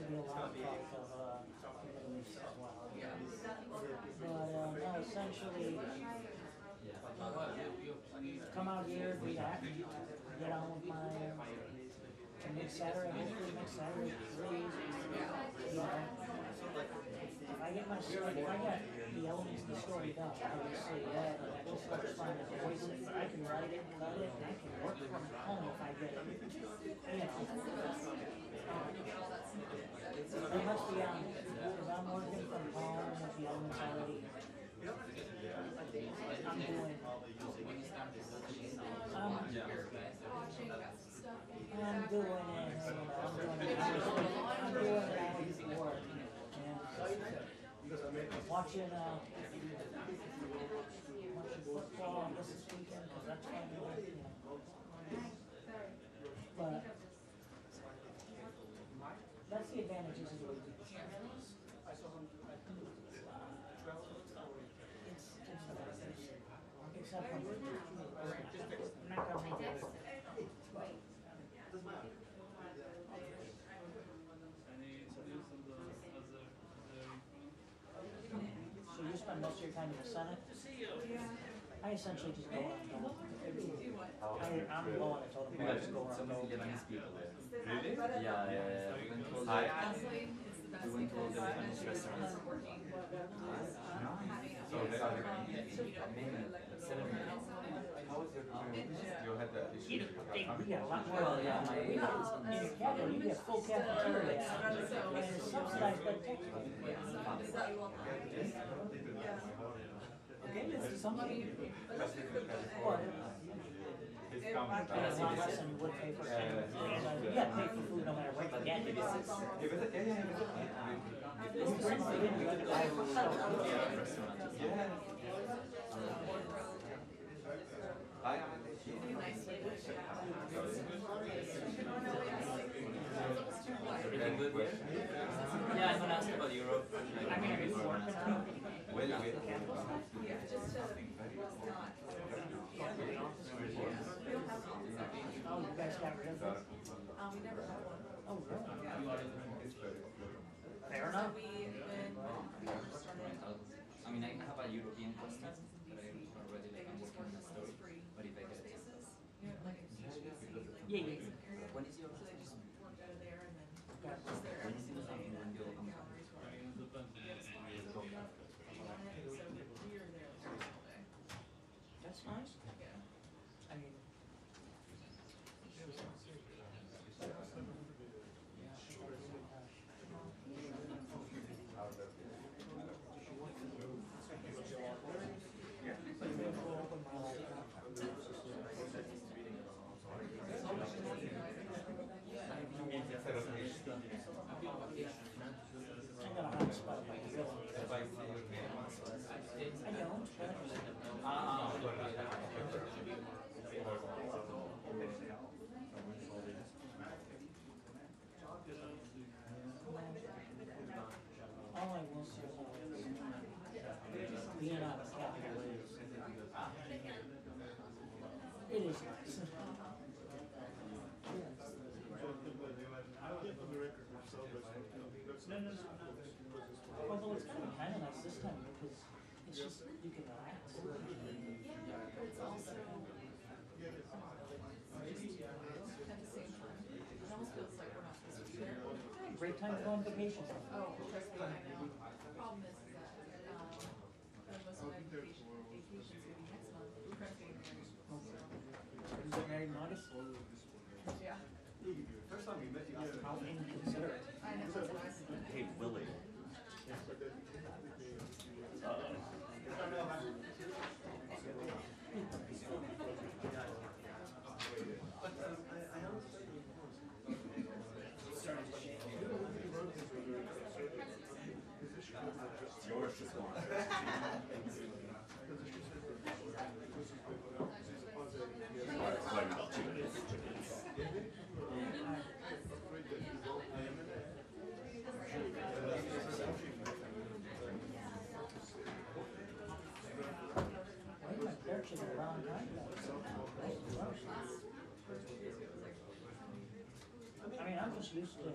to be a lot of talk of the Middle East as well. But no, essentially, come out here, do that, get on with my next Saturday, hopefully next Saturday, please. You know, if I get the elements of the story done, obviously that just starts finding a voice. I can write it, cut it, and I can work from home if I get it. You know. They must be on, because I'm working from home with the elements already. I'm doing it. Work. Watching football this weekend because that's fun to watch, you know. But that's the advantages of the weekend. Except for I'm not going to do it. So you spend most of your time in the Senate? I essentially just go around and I'm the one that told them to just go around and Really? Yeah. We went to all the Lebanese restaurants. So maybe 7 minutes. How was your You had that issue? We got a lot more. Well, yeah, my in your capital, you get full cafeteria. And it's subsidized by taxpayers. Okay, this is something. What? I pay a lot less than you would pay for food. You got to pay for food no matter what you get. Everything good? Yeah, I'm going to ask about Europe. I mean, are you working on it? Wait. Oh, you guys got rid of it? We never had one. Oh, really? Fair enough. I mean, I have a European customer, but I'm already like I'm working on a story. But if I get it, Yeah. when is your So they just worked out of there and then Okay. was there when every is single the day. when you'll come? So we got on it, so we were there all day. That's nice. Yeah. I mean, I got a hot spot in my grill. I don't. All I will say is being out of capital it is nice. Although it's kind of nice this time because it's just you can relax. Yeah, but it's also at the same time, it almost feels like we're not supposed to be there. Great time to go on vacation. Oh, trust me, I know. The problem is that, most of my vacation's gonna be next month. Friends getting married, so. You get married in August? Yeah. First time we met, you asked How inconsiderate. I know, that's nice. Hey, Willie. Yours just won. Playing about 2 minutes. I mean, I'm just used to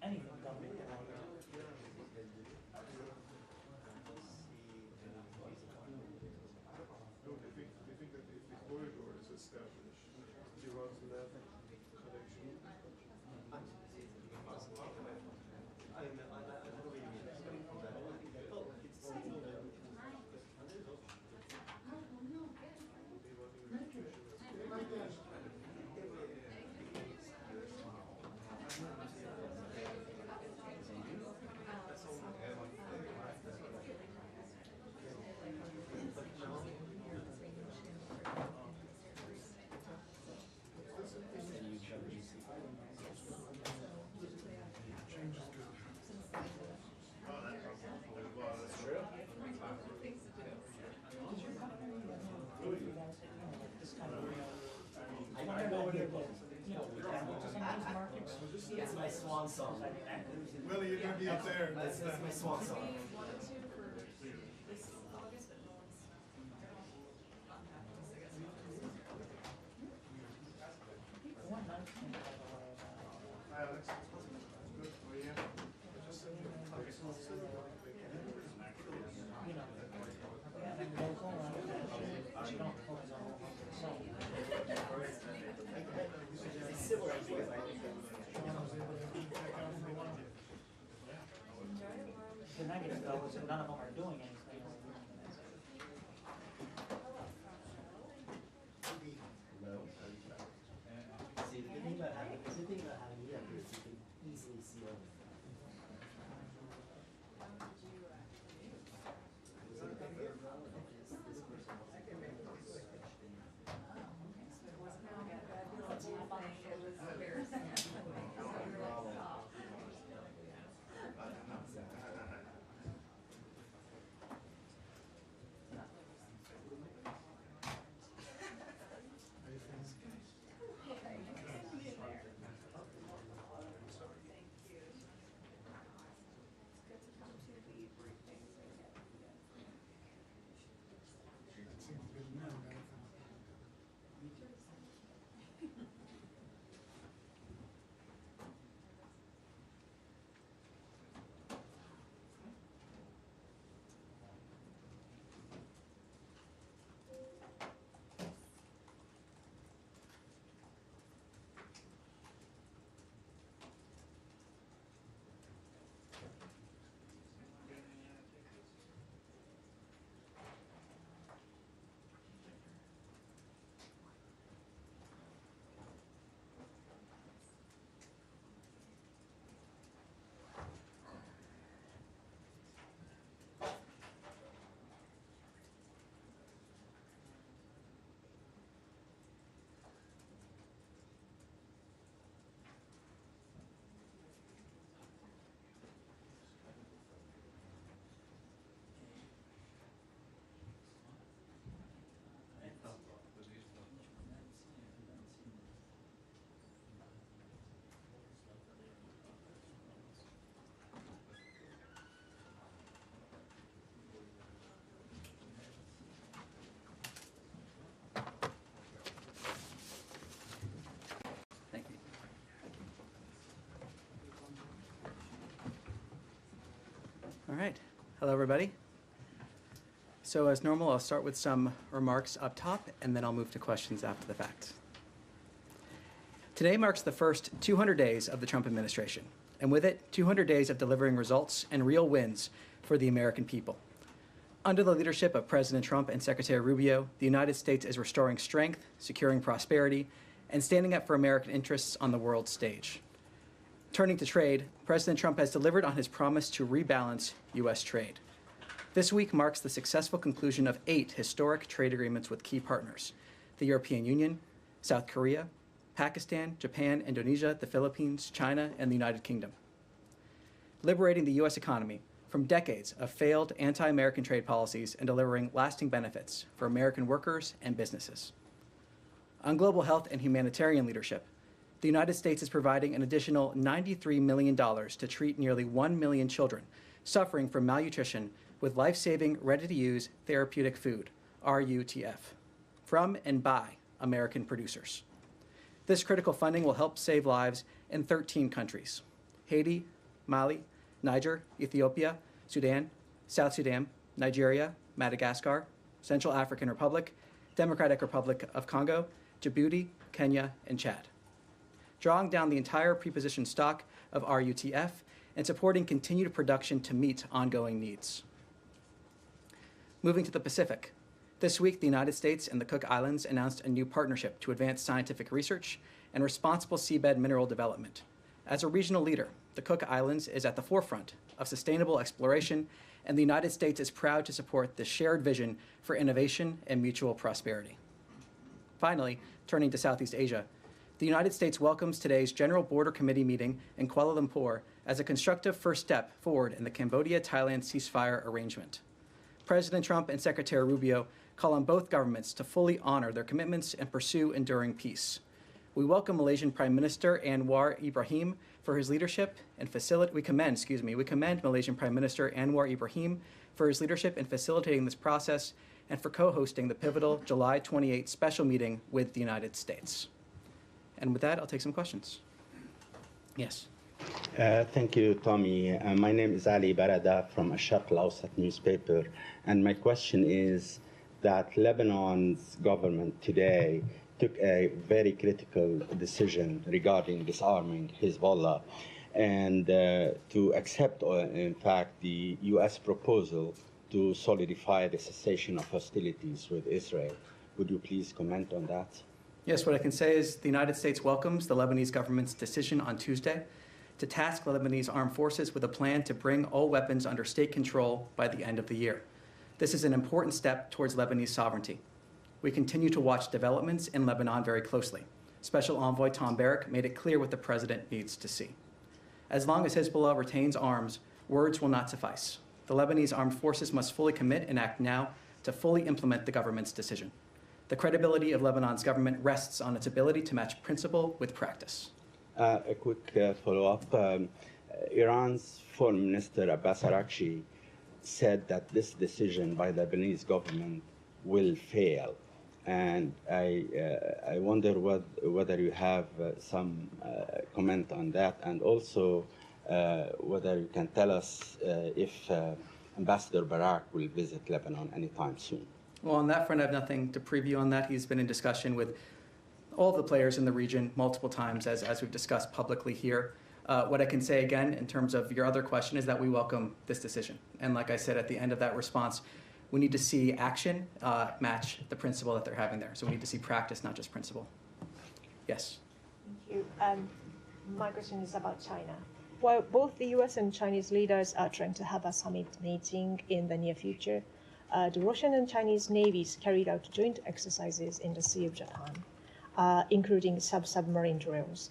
anything swan song. Willie, you're gonna be up there. That's my swan song. We wanted to for this August, but no one's contacted us, I guess. One nice thing, by the way, That's good for you. Just send you. you know, having local, you don't close all of the site. The negative though is that none of them are doing anything. See, the good thing about having you up here is you can easily see everything. Thank you. All right. Hello, everybody. So as normal, I'll start with some remarks up top, and then I'll move to questions after the fact. Today marks the first 200 days of the Trump administration, and with it, 200 days of delivering results and real wins for the American people. Under the leadership of President Trump and Secretary Rubio, the United States is restoring strength, securing prosperity, and standing up for American interests on the world stage. Turning to trade, President Trump has delivered on his promise to rebalance U.S. trade. This week marks the successful conclusion of 8 historic trade agreements with key partners: the European Union, South Korea, Pakistan, Japan, Indonesia, the Philippines, China, and the United Kingdom. Liberating the U.S. economy from decades of failed anti-American trade policies and delivering lasting benefits for American workers and businesses. On global health and humanitarian leadership, the United States is providing an additional $93 million to treat nearly 1 million children suffering from malnutrition with life-saving, ready-to-use therapeutic food, RUTF, from and by American producers. This critical funding will help save lives in 13 countries: Haiti, Mali, Niger, Ethiopia, Sudan, South Sudan, Nigeria, Madagascar, Central African Republic, Democratic Republic of Congo, Djibouti, Kenya, and Chad. Drawing down the entire prepositioned stock of RUTF and supporting continued production to meet ongoing needs. Moving to the Pacific, this week the United States and the Cook Islands announced a new partnership to advance scientific research and responsible seabed mineral development. As a regional leader, the Cook Islands is at the forefront of sustainable exploration, and the United States is proud to support this shared vision for innovation and mutual prosperity. Finally, turning to Southeast Asia, the United States welcomes today's General Border Committee meeting in Kuala Lumpur as a constructive first step forward in the Cambodia-Thailand ceasefire arrangement. President Trump and Secretary Rubio call on both governments to fully honor their commitments and pursue enduring peace. We welcome Malaysian Prime Minister Anwar Ibrahim for his leadership and we commend Malaysian Prime Minister Anwar Ibrahim for his leadership in facilitating this process and for co-hosting the pivotal July 28 special meeting with the United States. And with that, I'll take some questions. Yes. Thank you, Tommy. My name is Ali Barada from Al-Sharq Al-Awsat newspaper, and my question is that Lebanon's government today took a very critical decision regarding disarming Hezbollah and to accept, in fact, the U.S. proposal to solidify the cessation of hostilities with Israel. Would you please comment on that? Yes, what I can say is the United States welcomes the Lebanese government's decision on Tuesday to task the Lebanese armed forces with a plan to bring all weapons under state control by the end of the year. This is an important step towards Lebanese sovereignty. We continue to watch developments in Lebanon very closely. Special Envoy Tom Barrack made it clear what the president needs to see. As long as Hezbollah retains arms, words will not suffice. The Lebanese armed forces must fully commit and act now to fully implement the government's decision. The credibility of Lebanon's government rests on its ability to match principle with practice. A quick follow-up. Iran's Foreign Minister Abbas Araghchi said that this decision by the Lebanese government will fail. And I wonder whether you have some comment on that, and also whether you can tell us if Ambassador Barrack will visit Lebanon anytime soon. Well, on that front, I have nothing to preview on that. He's been in discussion with all of the players in the region multiple times, as we've discussed publicly here. What I can say again, in terms of your other question, is that we welcome this decision. And like I said at the end of that response, we need to see action match the principle that they're having there. So we need to see practice, not just principle. Yes? Thank you. My question is about China. While both the US and Chinese leaders are trying to have a summit meeting in the near future, the Russian and Chinese navies carried out joint exercises in the Sea of Japan, including anti-submarine drills.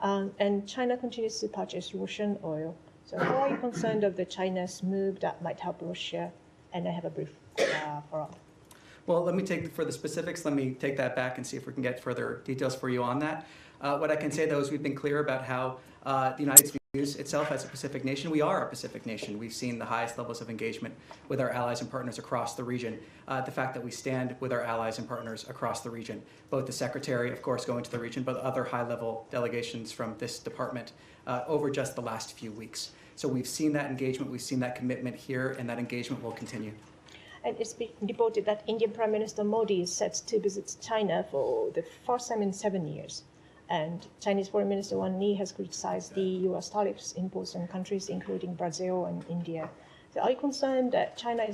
And China continues to purchase Russian oil. So how are you concerned of the China's move that might help Russia? And I have a brief follow-up. Well, for the specifics, let me take that back and see if we can get further details for you on that. What I can say, though, is we've been clear about how the United States views itself as a Pacific nation. We are a Pacific nation. We've seen the highest levels of engagement with our allies and partners across the region. The fact that we stand with our allies and partners across the region, both the Secretary, of course, going to the region, but other high-level delegations from this department over just the last few weeks. So we've seen that engagement, we've seen that commitment here, and that engagement will continue. And it's been reported that Indian Prime Minister Modi is set to visit China for the first time in 7 years. And Chinese Foreign Minister Wang Yi has criticized the US tariffs imposed on countries including Brazil and India. So are you concerned that China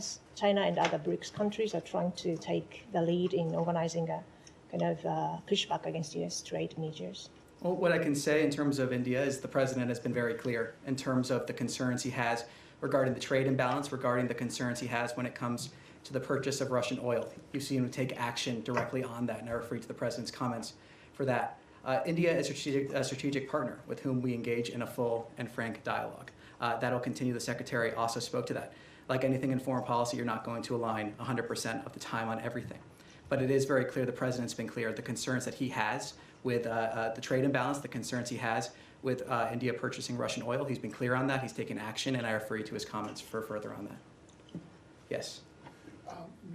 and other BRICS countries are trying to take the lead in organizing a kind of pushback against US trade measures? Well, what I can say in terms of India is the president has been very clear in terms of the concerns he has regarding the trade imbalance, regarding the concerns he has when it comes to the purchase of Russian oil. You've seen him take action directly on that, and I refer you to the president's comments for that. India is a strategic partner with whom we engage in a full and frank dialogue. That'll continue. The Secretary also spoke to that. Like anything in foreign policy, you're not going to align 100% of the time on everything. But it is very clear, the president's been clear, the concerns that he has with the trade imbalance, the concerns he has with India purchasing Russian oil. He's been clear on that. He's taken action, and I refer you to his comments for further on that. Yes.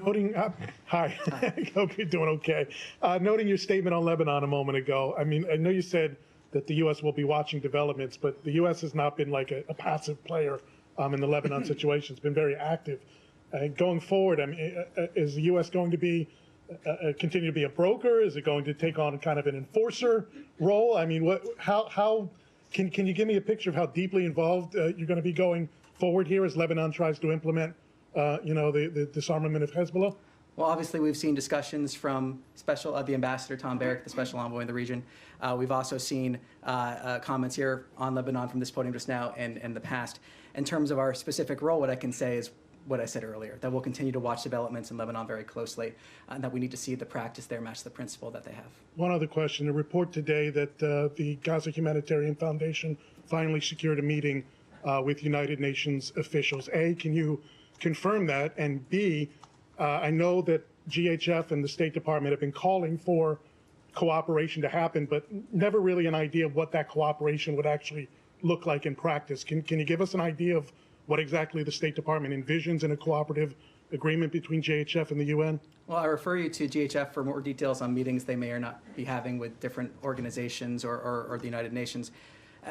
Noting, hi, hope you're doing okay. Noting your statement on Lebanon a moment ago, I mean, I know you said that the U.S. will be watching developments, but the U.S. has not been like a passive player in the Lebanon situation. It's been very active. Going forward, I mean, is the U.S. going to be continue to be a broker? Is it going to take on kind of an enforcer role? I mean, how can you give me a picture of how deeply involved you're going to be going forward here as Lebanon tries to implement the disarmament of Hezbollah? Well, obviously, we've seen discussions from the Ambassador Tom Barrack, the special envoy in the region. We've also seen comments here on Lebanon from this podium just now and in the past. In terms of our specific role, what I can say is what I said earlier, that we'll continue to watch developments in Lebanon very closely, and that we need to see the practice there match the principle that they have. One other question. A report today that the Gaza Humanitarian Foundation finally secured a meeting with United Nations officials. A, can you confirm that? And B, I know that GHF and the State Department have been calling for cooperation to happen, but never really an idea of what that cooperation would actually look like in practice. Can you give us an idea of what exactly the State Department envisions in a cooperative agreement between JHF and the UN? Well, I refer you to GHF for more details on meetings they may or not be having with different organizations or the United Nations.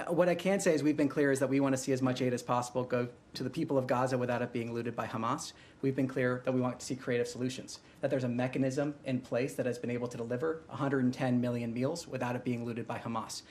What I can say is we've been clear is that we want to see as much aid as possible go to the people of Gaza without it being looted by Hamas. We've been clear that we want to see creative solutions, that there's a mechanism in place that has been able to deliver 110 million meals without it being looted by Hamas.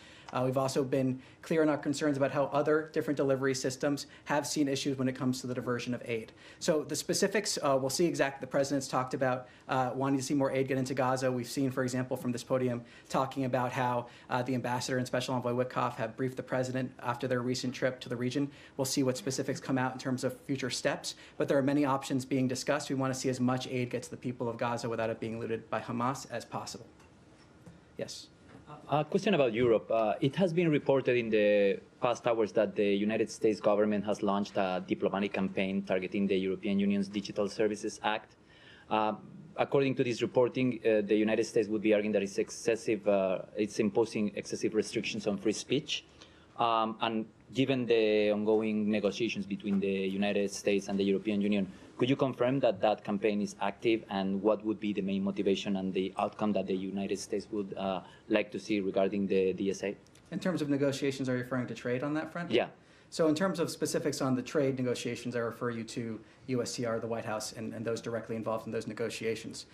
We've also been clear in our concerns about how other different delivery systems have seen issues when it comes to the diversion of aid. So the specifics, we'll see exactly. The president's talked about wanting to see more aid get into Gaza. We've seen, for example, from this podium, talking about how the ambassador and Special Envoy Witkoff have briefed the president after their recent trip to the region. We'll see what specifics come out in terms of future steps, but there are many options being discussed. We want to see as much aid get to the people of Gaza without it being looted by Hamas as possible. Yes. A question about Europe. It has been reported in the past hours that the United States government has launched a diplomatic campaign targeting the European Union's Digital Services Act. According to this reporting, the United States would be arguing that it's imposing excessive restrictions on free speech. And given the ongoing negotiations between the United States and the European Union, could you confirm that that campaign is active, and what would be the main motivation and the outcome that the United States would like to see regarding the DSA? In terms of negotiations, are you referring to trade on that front? Yeah. So in terms of specifics on the trade negotiations, I refer you to USTR, the White House, and those directly involved in those negotiations.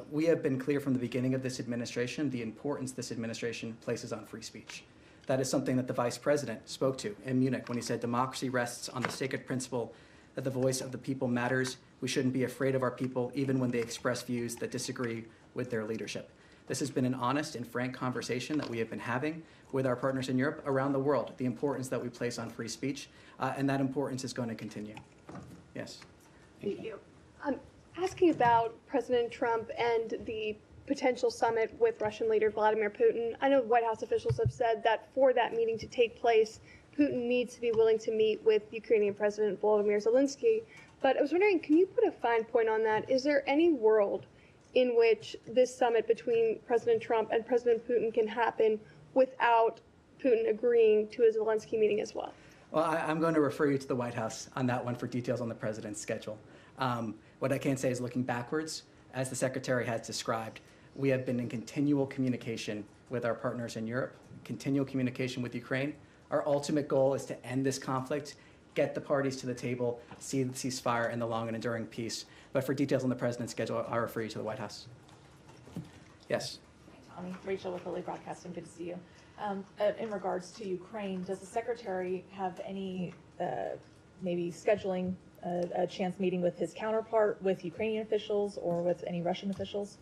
We have been clear from the beginning of this administration the importance this administration places on free speech. That is something that the Vice President spoke to in Munich when he said democracy rests on the sacred principle that the voice of the people matters. We shouldn't be afraid of our people, even when they express views that disagree with their leadership. This has been an honest and frank conversation that we have been having with our partners in Europe around the world, the importance that we place on free speech, and that importance is going to continue. Yes. Thank you. Asking about President Trump and the potential summit with Russian leader Vladimir Putin. I know White House officials have said that for that meeting to take place, Putin needs to be willing to meet with Ukrainian President Volodymyr Zelensky. But I was wondering, can you put a fine point on that? Is there any world in which this summit between President Trump and President Putin can happen without Putin agreeing to a Zelensky meeting as well? Well, I'm going to refer you to the White House on that one for details on the president's schedule. What I can say is looking backwards, as the secretary has described, we have been in continual communication with our partners in Europe, continual communication with Ukraine. Our ultimate goal is to end this conflict, get the parties to the table, see the ceasefire and the long and enduring peace. But for details on the president's schedule, I'll refer you to the White House. Yes. Hi, Tommy. Rachel with Lilly Broadcasting. Good to see you. In regards to Ukraine, does the secretary have any maybe scheduling a chance meeting with his counterpart, with Ukrainian officials, or with any Russian officials?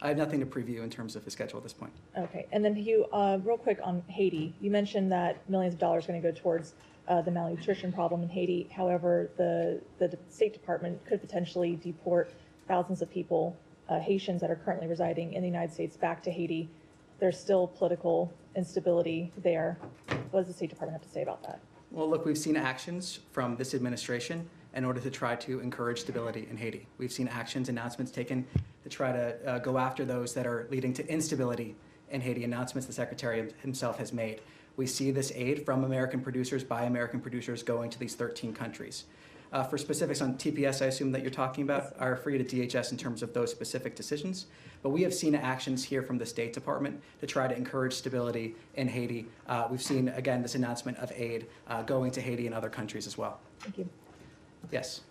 I have nothing to preview in terms of his schedule at this point. Okay. And then Hugh, real quick on Haiti. You mentioned that millions of dollars are going to go towards the malnutrition problem in Haiti. However, the State Department could potentially deport thousands of people, Haitians that are currently residing in the United States, back to Haiti. There's still political instability there. What does the State Department have to say about that? Well, look, we've seen actions from this administration in order to try to encourage stability in Haiti. We've seen actions, announcements taken to try to go after those that are leading to instability in Haiti, announcements the Secretary himself has made. We see this aid from American producers, by American producers, going to these 13 countries. For specifics on TPS, I assume that you're talking about, I refer you to DHS in terms of those specific decisions. But we have seen actions here from the State Department to try to encourage stability in Haiti. We've seen, again, this announcement of aid going to Haiti and other countries as well. Thank you. Yes.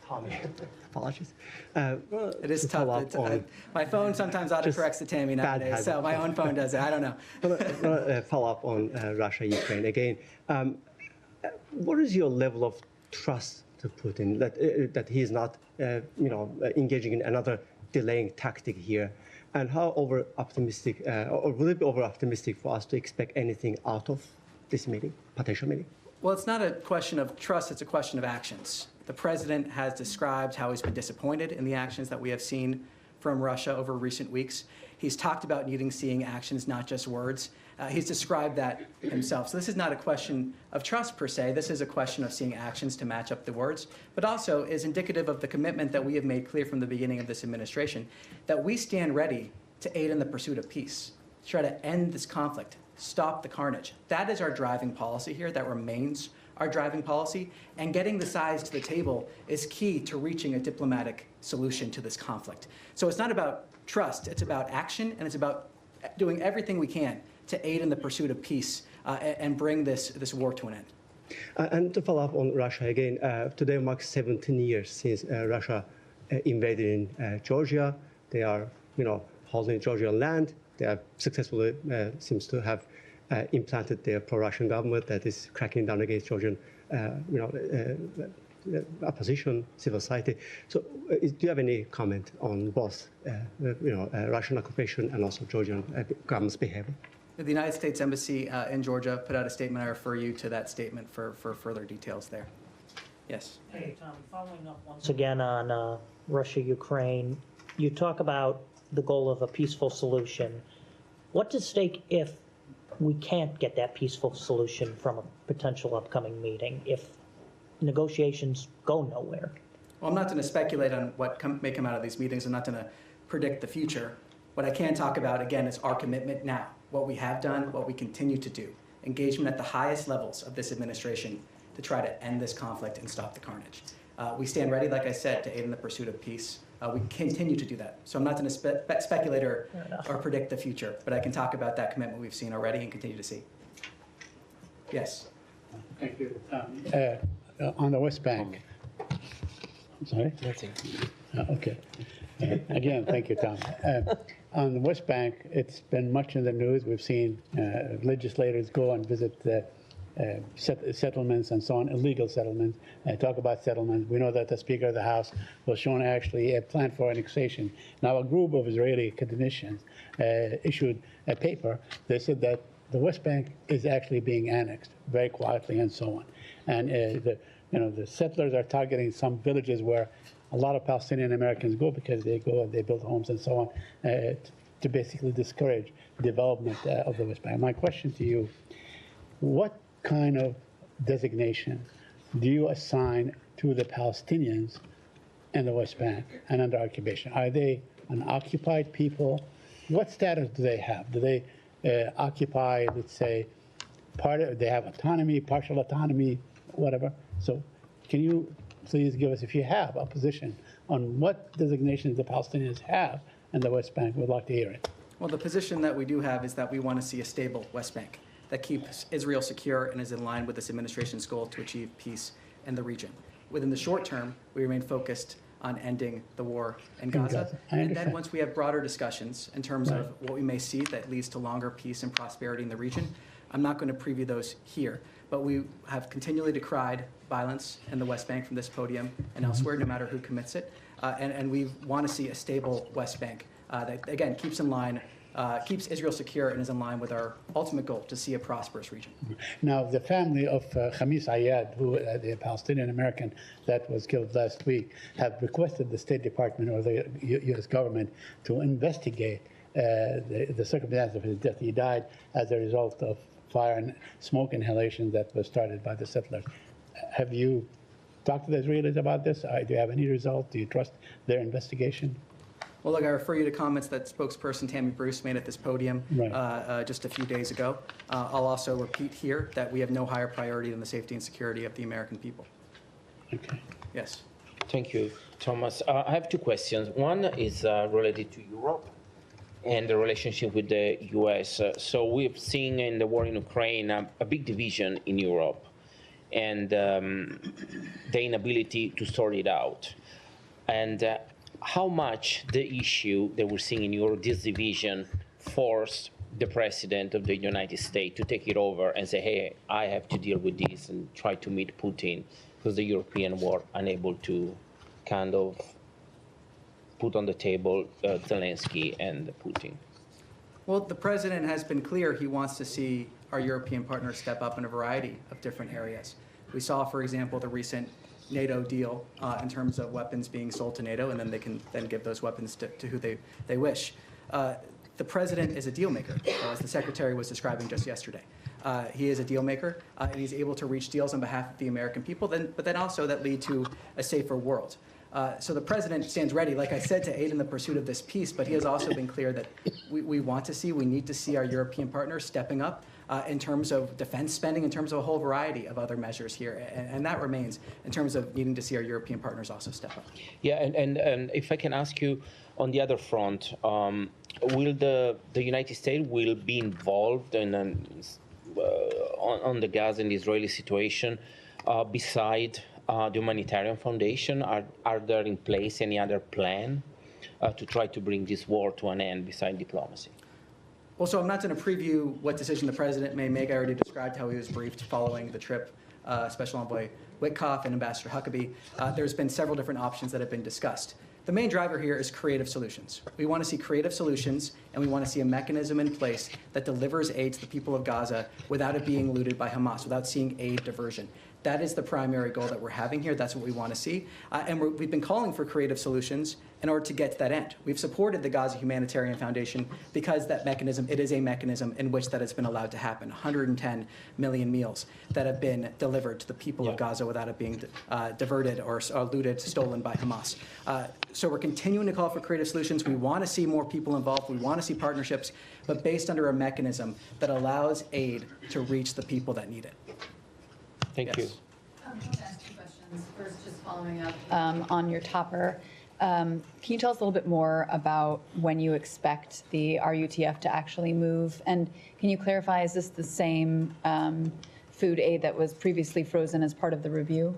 Tommy. Apologies. It is tough. My phone sometimes autocorrects to Tammy nowadays, so my own phone does it. I don't know. Follow up on Russia, Ukraine again. What is your level of trust to Putin that he is not, engaging in another delaying tactic here? And how over-optimistic, or will it be over-optimistic for us to expect anything out of this meeting, potential meeting? Well, it's not a question of trust, it's a question of actions. The president has described how he's been disappointed in the actions that we have seen from Russia over recent weeks. He's talked about needing seeing actions, not just words. He's described that himself. So this is not a question of trust per se. This is a question of seeing actions to match up the words, but also is indicative of the commitment that we have made clear from the beginning of this administration that we stand ready to aid in the pursuit of peace, to try to end this conflict, stop the carnage. That is our driving policy here. That remains our driving policy. And getting the sides to the table is key to reaching a diplomatic solution to this conflict. So it's not about trust. It's about action, and it's about doing everything we can to aid in the pursuit of peace and bring this war to an end. And to follow up on Russia again, today marks 17 years since Russia invaded in Georgia. They are, holding Georgian land. They have successfully seems to have implanted their pro-Russian government that is cracking down against Georgian, opposition, civil society. So, do you have any comment on both, Russian occupation and also Georgian government's behavior? The United States Embassy in Georgia put out a statement. I refer you to that statement for further details there. Yes. Hey, Tom, following up once again on Russia, Ukraine, you talk about the goal of a peaceful solution. What's at stake if we can't get that peaceful solution from a potential upcoming meeting, if negotiations go nowhere? Well, I'm not going to speculate on what may come out of these meetings. I'm not going to predict the future. What I can talk about, again, is our commitment now, what we have done, what we continue to do, engagement at the highest levels of this administration to try to end this conflict and stop the carnage. We stand ready, like I said, to aid in the pursuit of peace. We continue to do that. So I'm not going to speculate or predict the future, but I can talk about that commitment we've seen already and continue to see. Yes. Thank you. On the West Bank. I'm sorry? Nothing. Okay. Again, thank you, Tom. On the West Bank, it's been much in the news. We've seen legislators go and visit the settlements and so on, illegal settlements, talk about settlements. We know that the Speaker of the House was shown actually a plan for annexation. Now, a group of Israeli academicians issued a paper. They said that the West Bank is actually being annexed very quietly and so on. And the settlers are targeting some villages where a lot of Palestinian Americans go because they go and they build homes and so on to basically discourage development of the West Bank. My question to you, what kind of designation do you assign to the Palestinians in the West Bank and under occupation? Are they an occupied people? What status do they have? Do they occupy, let's say, they have autonomy, partial autonomy, whatever? So can you please give us, if you have a position on what designations the Palestinians have in the West Bank? We'd like to hear it. Well, the position that we do have is that we want to see a stable West Bank that keeps Israel secure and is in line with this administration's goal to achieve peace in the region. Within the short term, we remain focused on ending the war in Gaza. And then once we have broader discussions in terms of what we may see that leads to longer peace and prosperity in the region, I'm not going to preview those here. But we have continually decried violence in the West Bank from this podium and elsewhere, no matter who commits it. And we want to see a stable West Bank that, again, keeps Israel secure and is in line with our ultimate goal to see a prosperous region. Now, the family of Khamis Ayad, who the Palestinian American that was killed last week, have requested the State Department or the U.S. government to investigate the circumstances of his death. He died as a result of fire and smoke inhalation that was started by the settlers. Have you talked to the Israelis about this? Do you have any result? Do you trust their investigation? Well, look, I refer you to comments that spokesperson Tammy Bruce made at this podium just a few days ago. I'll also repeat here that we have no higher priority than the safety and security of the American people. Okay. Yes. Thank you, Thomas. I have two questions. One is related to Europe and the relationship with the U.S. So we've seen in the war in Ukraine a big division in Europe and the inability to sort it out. And how much the issue that we're seeing in Europe, this division, forced the president of the United States to take it over and say, hey, I have to deal with this and try to meet Putin, because the European were unable to kind of put on the table Zelensky and Putin? Well, the president has been clear he wants to see our European partners step up in a variety of different areas. We saw, for example, the recent NATO deal in terms of weapons being sold to NATO, and then they can then give those weapons to who they wish. The president is a deal maker, as the secretary was describing just yesterday. He is a deal maker, and he's able to reach deals on behalf of the American people, but then also that lead to a safer world. So the president stands ready, like I said, to aid in the pursuit of this peace, but he has also been clear that we need to see our European partners stepping up in terms of defense spending, in terms of a whole variety of other measures here. And that remains in terms of needing to see our European partners also step up. Yeah, and if I can ask you on the other front, will the United States will be involved in on the Gaza and the Israeli situation beside the humanitarian foundation? Are there in place any other plan to try to bring this war to an end beside diplomacy? Well, so I'm not going to preview what decision the president may make. I already described how he was briefed following the trip, Special Envoy Witkoff and Ambassador Huckabee. There's been several different options that have been discussed. The main driver here is creative solutions. We want to see creative solutions, and we want to see a mechanism in place that delivers aid to the people of Gaza without it being looted by Hamas, without seeing aid diversion. That is the primary goal that we're having here. That's what we want to see. And we've been calling for creative solutions in order to get to that end. We've supported the Gaza Humanitarian Foundation because that mechanism, it is a mechanism in which that has been allowed to happen. 110 million meals that have been delivered to the people of Gaza without it being diverted or looted, stolen by Hamas. So we're continuing to call for creative solutions. We want to see more people involved. We want to see partnerships, but based under a mechanism that allows aid to reach the people that need it. Thank you. I want to ask two questions. First, just following up on your topper. Can you tell us a little bit more about when you expect the RUTF to actually move? And can you clarify, is this the same food aid that was previously frozen as part of the review?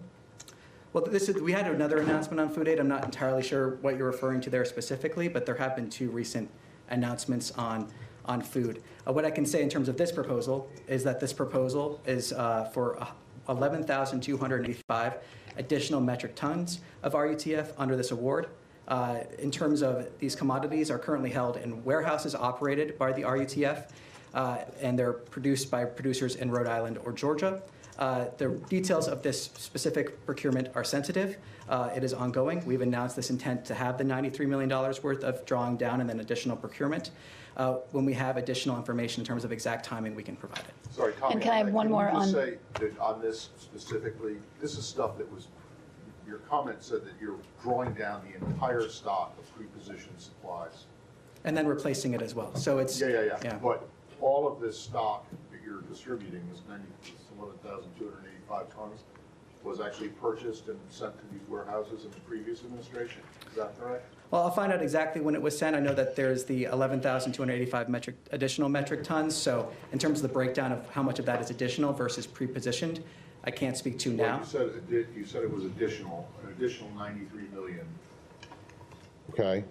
Well, we had another announcement on food aid. I'm not entirely sure what you're referring to there specifically, but there have been two recent announcements on food. What I can say in terms of this proposal is that this proposal is for 11,285 additional metric tons of RUTF under this award. In terms of these commodities are currently held in warehouses operated by the RUTF, and they're produced by producers in Rhode Island or Georgia. The details of this specific procurement are sensitive. It is ongoing. We've announced this intent to have the $93 million worth of drawing down and then additional procurement. When we have additional information in terms of exact timing, we can provide it. Sorry, Tommy. And can I have one more on? Can you just say that on this specifically, this is stuff that was, your comment said that you're drawing down the entire stock of pre-positioned supplies. And then replacing it as well. So it's Yeah. But all of this stock that you're distributing, this 11,285 tons, was actually purchased and sent to these warehouses in the previous administration. Is that correct? Well, I'll find out exactly when it was sent. I know that there's the 11,285 additional metric tons. So in terms of the breakdown of how much of that is additional versus pre-positioned, I can't speak to now. Well, you said it was an additional 93 million. Okay.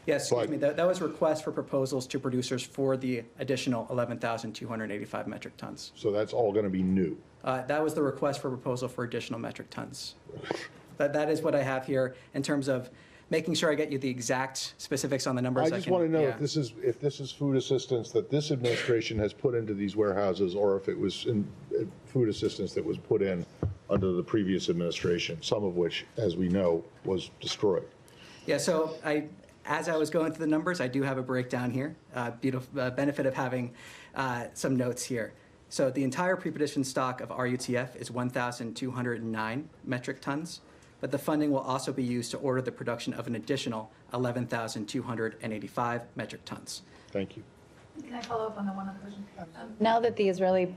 Yes, excuse me. That was request for proposals to producers for the additional 11,285 metric tons. So that's all going to be new. That was the request for proposal for additional metric tons. That is what I have here in terms of making sure I get you the exact specifics on the numbers. I just want to know if this is food assistance that this administration has put into these warehouses, or if it was food assistance that was put in under the previous administration, some of which, as we know, was destroyed. Yeah, so as I was going through the numbers, I do have a breakdown here. Beautiful benefit of having some notes here. So the entire pre-positioned stock of RUTF is 1,209 metric tons, but the funding will also be used to order the production of an additional 11,285 metric tons. Thank you. Can I follow up on the one other question? Now that the Israeli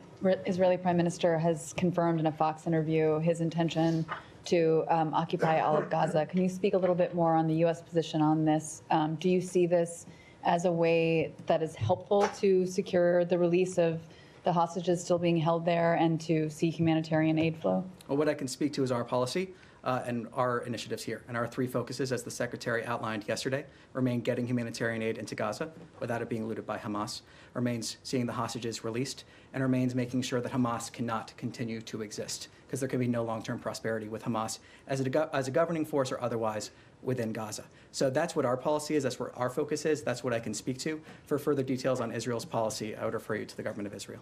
Prime Minister has confirmed in a Fox interview his intention to occupy all of Gaza, can you speak a little bit more on the U.S. position on this? Do you see this as a way that is helpful to secure the release of the hostages still being held there and to see humanitarian aid flow? Well, what I can speak to is our policy and our initiatives here. And our three focuses, as the Secretary outlined yesterday, remain getting humanitarian aid into Gaza without it being looted by Hamas, remains seeing the hostages released, and remains making sure that Hamas cannot continue to exist, because there can be no long-term prosperity with Hamas as a governing force or otherwise within Gaza. So that's what our policy is, that's where our focus is, that's what I can speak to. For further details on Israel's policy, I would refer you to the government of Israel.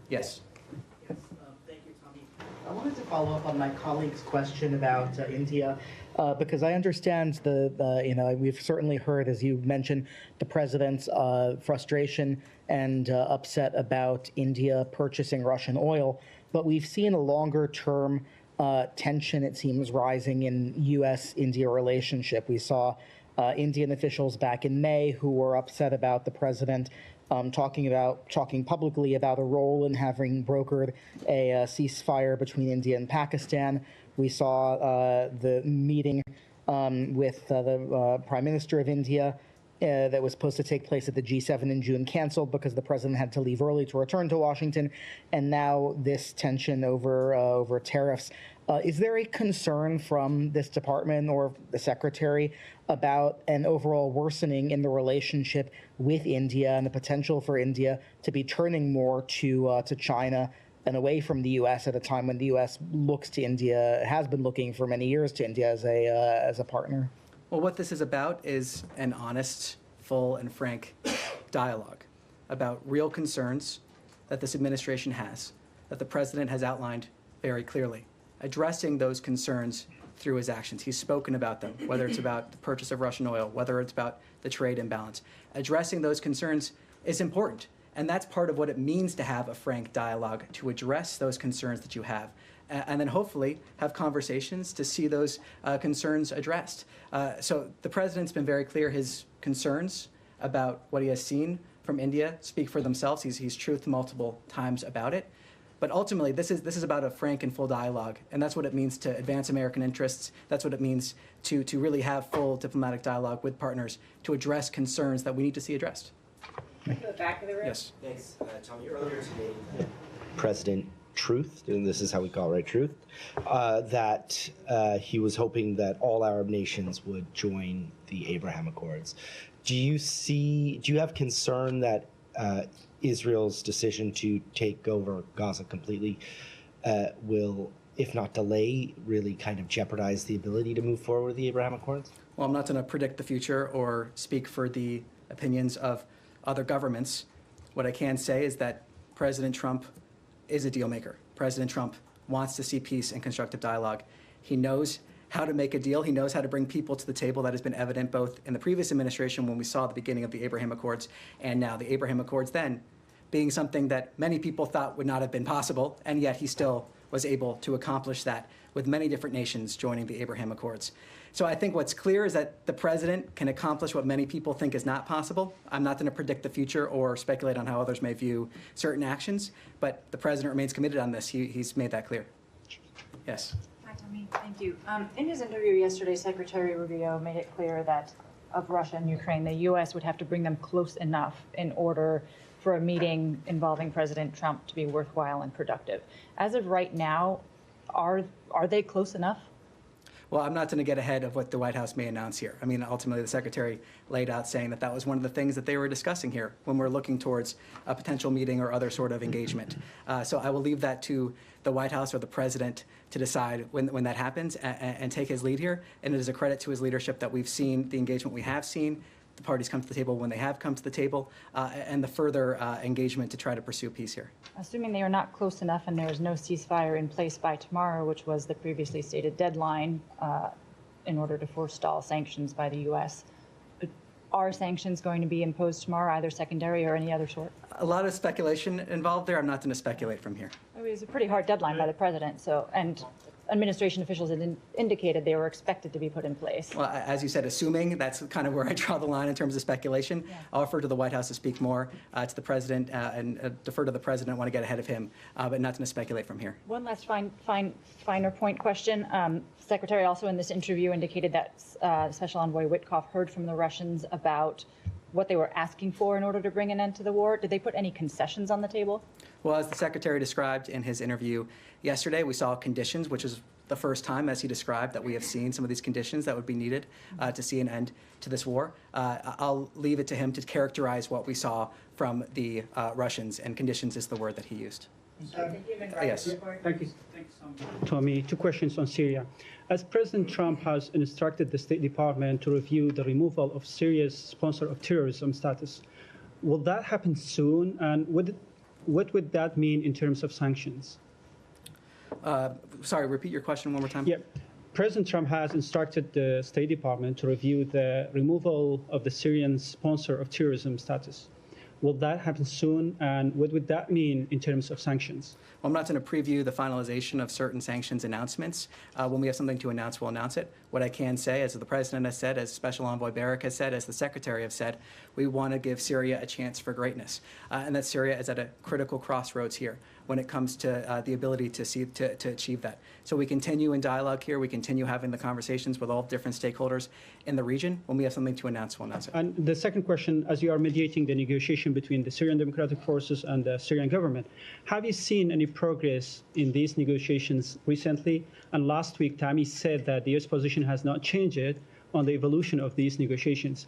Yes? Thank you, Tommy. I want wanted to follow up on my colleague's question about India, because I understand we've certainly heard, as you mentioned, the president's frustration and upset about India purchasing Russian oil, but we've seen a longer-term tension, it seems, rising in U.S.-India relationship. We saw Indian officials back in May who were upset about the president talking publicly about a role in having brokered a ceasefire between India and Pakistan. We saw the meeting with the Prime Minister of India that was supposed to take place at the G7 in June canceled because the president had to leave early to return to Washington, and now this tension over tariffs. Is there a concern from this department or the secretary about an overall worsening in the relationship with India and the potential for India to be turning more to China and away from the U.S. at a time when the U.S. looks to India, has been looking for many years to India as a partner? Well, what this is about is an honest, full, and frank dialogue about real concerns that this administration has, that the president has outlined very clearly, addressing those concerns through his actions. He's spoken about them, whether it's about the purchase of Russian oil, whether it's about the trade imbalance. Addressing those concerns is important, and that's part of what it means to have a frank dialogue, to address those concerns that you have, and then hopefully have conversations to see those concerns addressed. So the president's been very clear. His concerns about what he has seen from India speak for themselves. He's truthed multiple times about it. But ultimately, this is about a frank and full dialogue, and that's what it means to advance American interests. That's what it means to really have full diplomatic dialogue with partners to address concerns that we need to see addressed. The back of the room. Yes. Thanks. Tommy, earlier today, President Truth, and this is how we call it, right? Truth, that he was hoping that all Arab nations would join the Abraham Accords. Do you have concern that Israel's decision to take over Gaza completely will, if not delay, really kind of jeopardize the ability to move forward with the Abraham Accords? Well, I'm not going to predict the future or speak for the opinions of other governments. What I can say is that President Trump is a deal maker. President Trump wants to see peace and constructive dialogue. He knows how to make a deal. He knows how to bring people to the table. That has been evident both in the previous administration when we saw the beginning of the Abraham Accords and now the Abraham Accords then being something that many people thought would not have been possible, and yet he still was able to accomplish that with many different nations joining the Abraham Accords. So I think what's clear is that the president can accomplish what many people think is not possible. I'm not going to predict the future or speculate on how others may view certain actions, but the president remains committed on this. He's made that clear. Yes. Hi, Tommy. Thank you. In his interview yesterday, Secretary Rubio made it clear that of Russia and Ukraine, the U.S. would have to bring them close enough in order for a meeting involving President Trump to be worthwhile and productive. As of right now, are they close enough? Well, I'm not going to get ahead of what the White House may announce here. I mean, ultimately, the Secretary laid out saying that that was one of the things that they were discussing here when we're looking towards a potential meeting or other sort of engagement. So I will leave that to the White House or the President to decide when that happens and take his lead here. And it is a credit to his leadership that we've seen the engagement we have seen, the parties come to the table when they have come to the table, and the further engagement to try to pursue peace here. Assuming they are not close enough and there is no ceasefire in place by tomorrow, which was the previously stated deadline in order to forestall sanctions by the U.S., are sanctions going to be imposed tomorrow, either secondary or any other sort? A lot of speculation involved there. I'm not going to speculate from here. I mean, it was a pretty hard deadline by the president, and administration officials had indicated they were expected to be put in place. Well, as you said, assuming, that's kind of where I draw the line in terms of speculation. Yeah. I'll refer to the White House to speak more to the president and defer to the president. I want to get ahead of him, but not going to speculate from here. One last finer point question. Secretary also in this interview indicated that Special Envoy Witkoff heard from the Russians about what they were asking for in order to bring an end to the war. Did they put any concessions on the table? Well, as the Secretary described in his interview yesterday, we saw conditions, which is the first time, as he described, that we have seen some of these conditions that would be needed to see an end to this war. I'll leave it to him to characterize what we saw from the Russians, and conditions is the word that he used. Yes. Thank you. Thanks, Tommy. Two questions on Syria. As President Trump has instructed the State Department to review the removal of Syria's sponsor of terrorism status, will that happen soon? And what would that mean in terms of sanctions? Sorry, repeat your question one more time. Yeah. President Trump has instructed the State Department to review the removal of the Syrian sponsor of terrorism status. Will that happen soon, and what would that mean in terms of sanctions? Well, I'm not going to preview the finalization of certain sanctions announcements. When we have something to announce, we'll announce it. What I can say, as the President has said, as Special Envoy Barrack has said, as the Secretary have said, we want to give Syria a chance for greatness, and that Syria is at a critical crossroads here when it comes to the ability to achieve that. So we continue in dialogue here. We continue having the conversations with all different stakeholders in the region. When we have something to announce, we'll announce it. And the second question, as you are mediating the negotiation between the Syrian Democratic Forces and the Syrian government, have you seen any progress in these negotiations recently? And last week, Tammy said that the U.S. position has not changed on the evolution of these negotiations.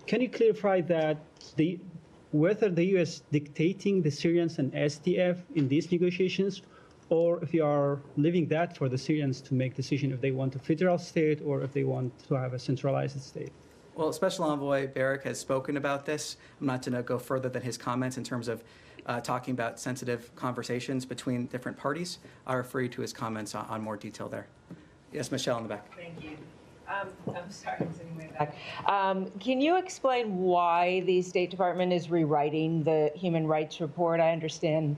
Can you clarify that whether the U.S. dictating the Syrians and SDF in these negotiations, or if you are leaving that for the Syrians to make decision if they want a federal state or if they want to have a centralized state? Well, Special Envoy Barrack has spoken about this. I'm not going to go further than his comments in terms of talking about sensitive conversations between different parties. I refer you to his comments on more detail there. Yes, Michelle in the back. Thank you. I'm sorry, I'm sitting way back. Can you explain why the State Department is rewriting the human rights report? I understand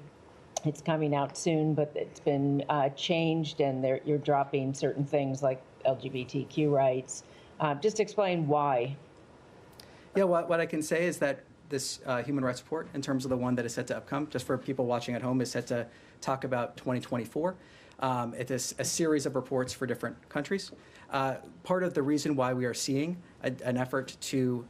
it's coming out soon, but it's been changed, and you're dropping certain things like LGBTQ rights. Just explain why. Yeah, what I can say is that this human rights report, in terms of the one that is set to upcome, just for people watching at home, is set to talk about 2024. It is a series of reports for different countries. Part of the reason why we are seeing an effort to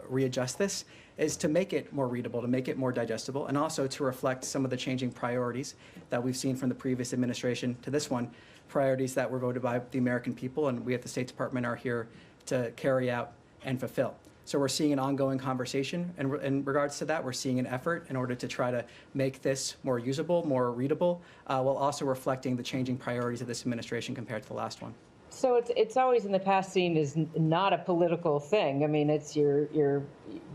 readjust this is to make it more readable, to make it more digestible, and also to reflect some of the changing priorities that we've seen from the previous administration to this one, priorities that were voted by the American people, and we at the State Department are here to carry out and fulfill. So we're seeing an ongoing conversation, and in regards to that, we're seeing an effort in order to try to make this more usable, more readable, while also reflecting the changing priorities of this administration compared to the last one. So it's always in the past seen as not a political thing. I mean, it's you're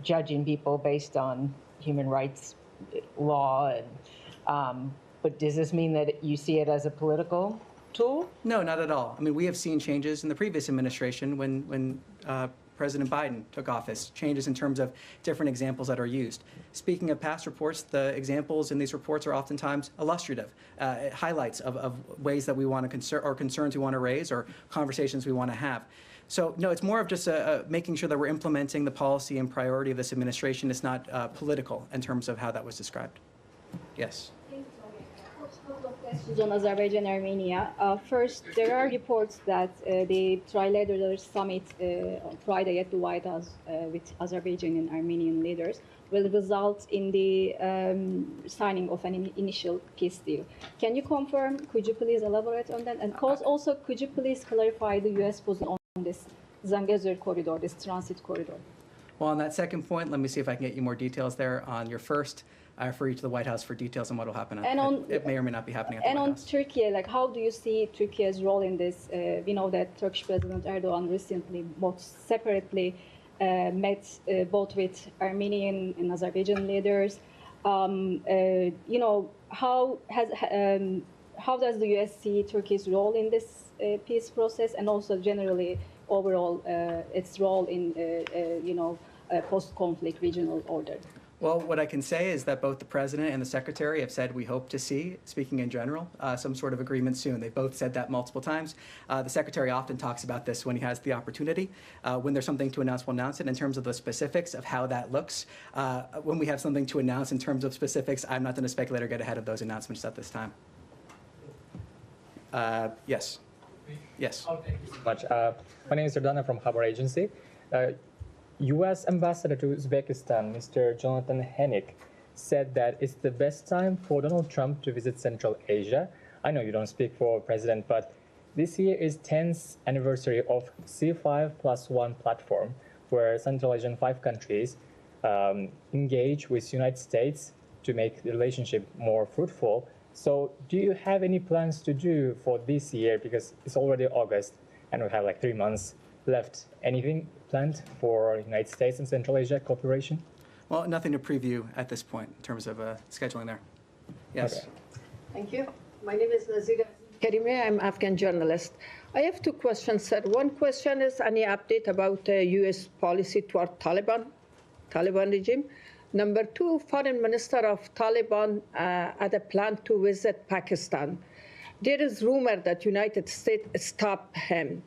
judging people based on human rights law, and but does this mean that you see it as a political tool? No, not at all. I mean, we have seen changes in the previous administration when President Biden took office, changes in terms of different examples that are used. Speaking of past reports, the examples in these reports are oftentimes illustrative, highlights of ways that we want to or concerns we want to raise or conversations we want to have. So no, it's more of just making sure that we're implementing the policy and priority of this administration. It's not political in terms of how that was described. Yes. On Azerbaijan, Armenia. First, there are reports that the trilateral summit on Friday at the White House with Azerbaijan and Armenian leaders will result in the signing of an initial peace deal. Can you confirm? Could you please elaborate on that? And also, could you please clarify the U.S. position on this Zangezur corridor, this transit corridor? Well, on that second point, let me see if I can get you more details there. On your first, I refer you to the White House for details on what will happen. It may or may not be happening at the White House. And on Turkey, like, how do you see Turkey's role in this? We know that Turkish President Erdogan recently, both separately, met both with Armenian and Azerbaijan leaders. You know, how does the U.S. see Turkey's role in this peace process, and also generally overall its role in you know, post-conflict regional order? Well, what I can say is that both the President and the Secretary have said we hope to see, speaking in general, some sort of agreement soon. They've both said that multiple times. The Secretary often talks about this when he has the opportunity. When there's something to announce, we'll announce it. In terms of the specifics of how that looks, when we have something to announce in terms of specifics, I'm not going to speculate or get ahead of those announcements at this time. Yes. Yes. Oh, thank you so much. My name is Erdana from Haber Agency. U.S. Ambassador to Uzbekistan, Mr. Jonathan Hennick, said that it's the best time for Donald Trump to visit Central Asia. I know you don't speak for President, but this year is 10th anniversary of C5+1 platform, where Central Asian 5 countries engage with United States to make the relationship more fruitful. So do you have any plans to do for this year? Because it's already August and we have like 3 months left. Anything planned for United States and Central Asia cooperation? Well, nothing to preview at this point in terms of scheduling there. Yes. Okay. Thank you. My name is Ziga Karime, I'm Afghan journalist. I have two questions, sir. One question is any update about U.S. policy toward Taliban regime? Number two, Foreign Minister of Taliban had a plan to visit Pakistan. There is rumor that United States stopped him,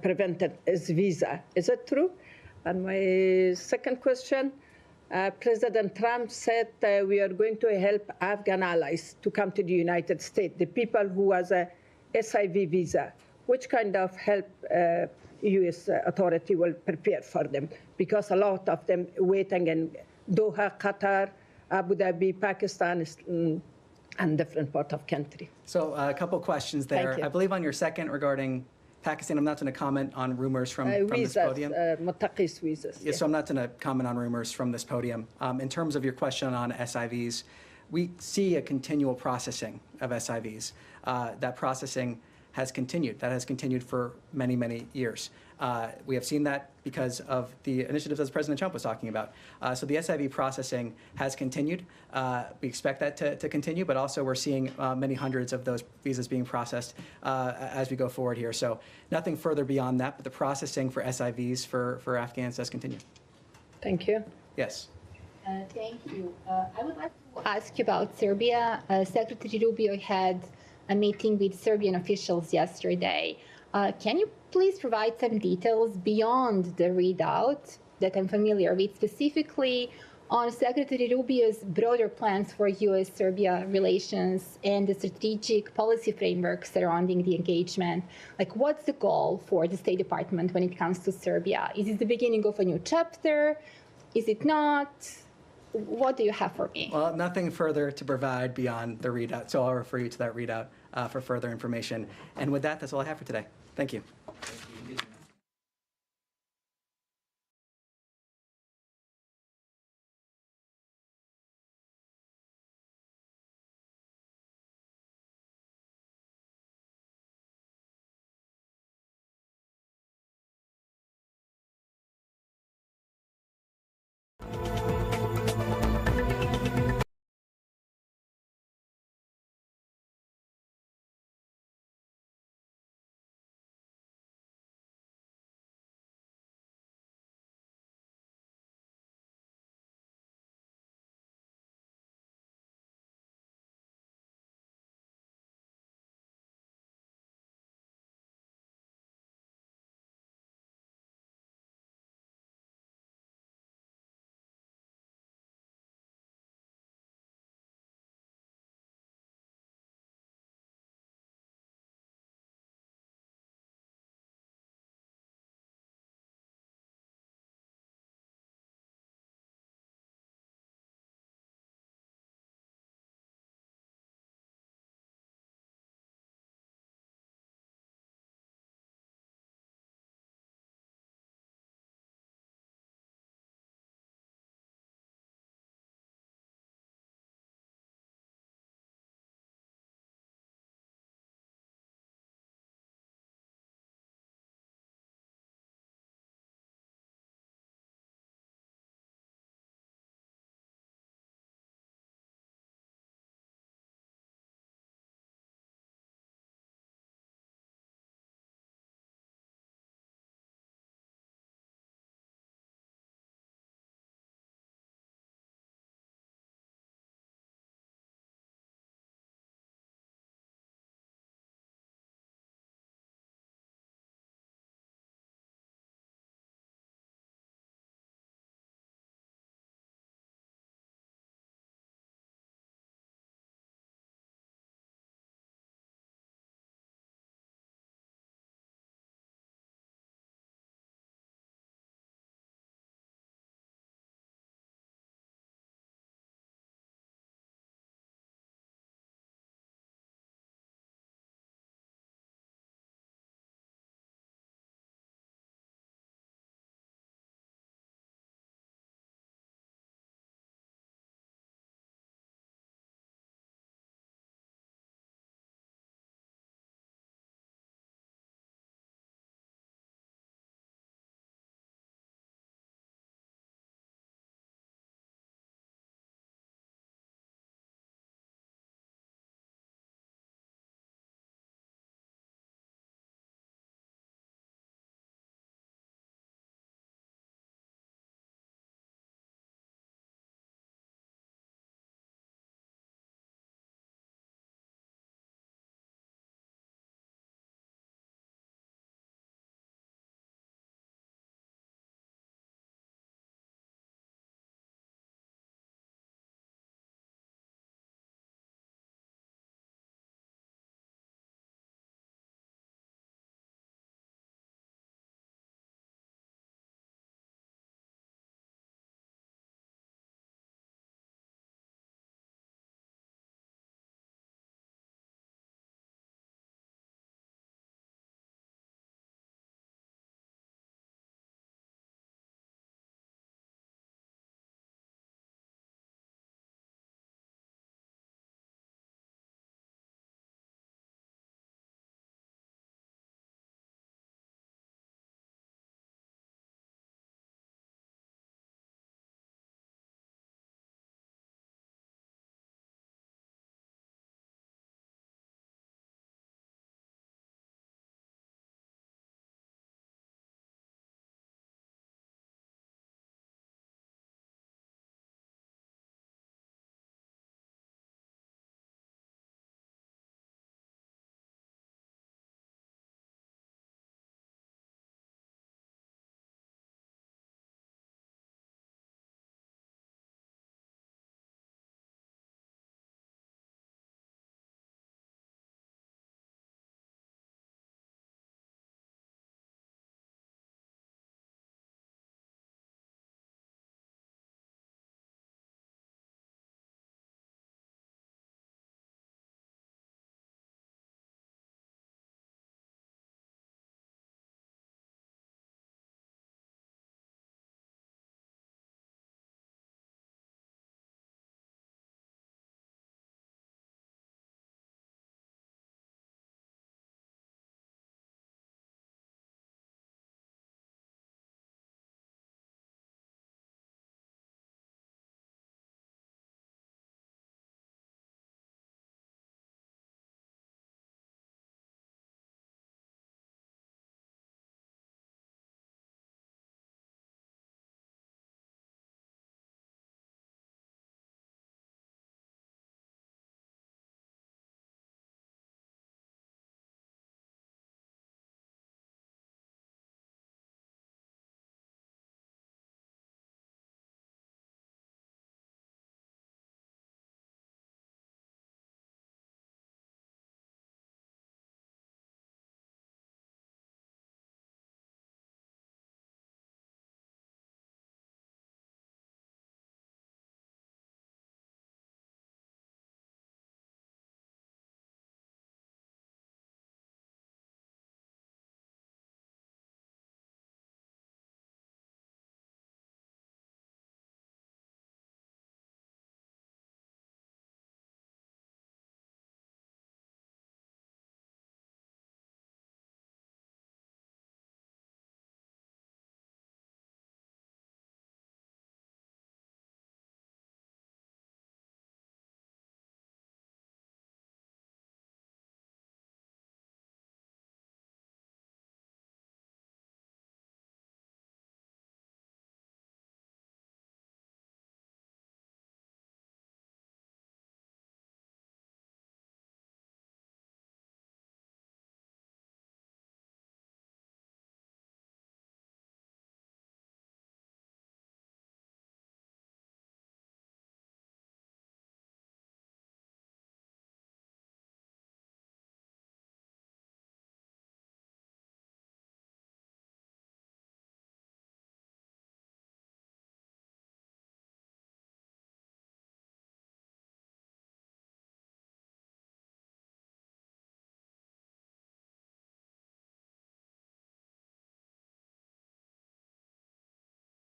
prevented his visa. Is it true? And my second question, President Trump said we are going to help Afghan allies to come to the United States, the people who has a SIV visa. Which kind of help U.S. authority will prepare for them? Because a lot of them waiting in Doha, Qatar, Abu Dhabi, Pakistan, and different part of country. So a couple questions there. Thank you. I believe on your second regarding Pakistan, I'm not going to comment on rumors from this podium. Mutaqis visas. Yeah, so I'm not going to comment on rumors from this podium. In terms of your question on SIVs, we see a continual processing of SIVs. That processing has continued. That has continued for many, many years. We have seen that because of the initiatives as President Trump was talking about. So the SIV processing has continued. We expect that to continue, but also we're seeing many hundreds of those visas being processed as we go forward here. So nothing further beyond that, but the processing for SIVs for Afghans does continue. Thank you. Yes. Thank you. I would like to ask you about Serbia. Secretary Rubio had a meeting with Serbian officials yesterday. Can you please provide some details beyond the readout that I'm familiar with, specifically on Secretary Rubio's broader plans for U.S.-Serbia relations and the strategic policy framework surrounding the engagement? Like, what's the goal for the State Department when it comes to Serbia? Is it the beginning of a new chapter? Is it not? What do you have for me? Well, nothing further to provide beyond the readout, so I'll refer you to that readout for further information. And with that, that's all I have for today. Thank you.